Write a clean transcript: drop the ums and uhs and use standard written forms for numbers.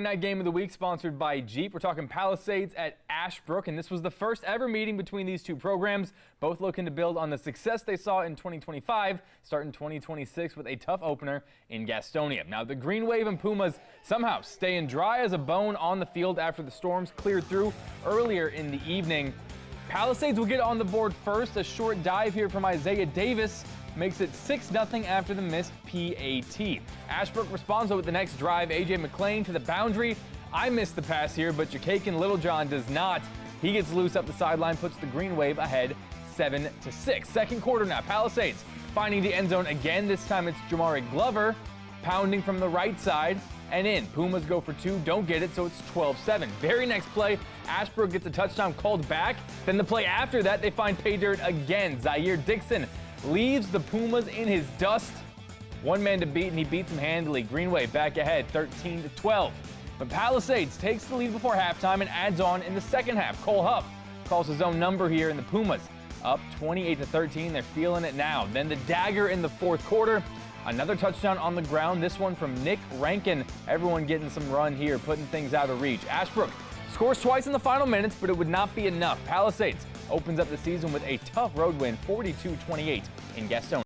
Night game of the week sponsored by Jeep. We're talking Palisades at Ashbrook, and this was the first ever meeting between these two programs, both looking to build on the success they saw in 2025, starting 2026 with a tough opener in Gastonia. Now the Green Wave and Pumas somehow staying dry as a bone on the field after the storms cleared through earlier in the evening. Palisades will get on the board first. A short dive here from Isaiah Davis makes it 6-0 after the missed PAT. Ashbrook responds with the next drive. A.J. McClain to the boundary. I missed the pass here, but Jakakin Littlejohn does not. He gets loose up the sideline, puts the Green Wave ahead 7-6. Second quarter now. Palisades finding the end zone again. This time it's Jamari Glover pounding from the right side and in. Pumas go for two, don't get it, so it's 12-7. Very next play, Ashbrook gets a touchdown called back. Then the play after that, they find pay dirt again. Zaire Dixon leaves the Pumas in his dust. One man to beat, and he beats him handily. Green Wave back ahead, 13-12. But Palisades takes the lead before halftime and adds on in the second half. Cole Huff calls his own number here, and the Pumas up 28-13. They're feeling it now. Then the dagger in the fourth quarter. Another touchdown on the ground, this one from Nick Rankin. Everyone getting some run here, putting things out of reach. Ashbrook scores twice in the final minutes, but it would not be enough. Palisades opens up the season with a tough road win, 42-28 in Gastonia.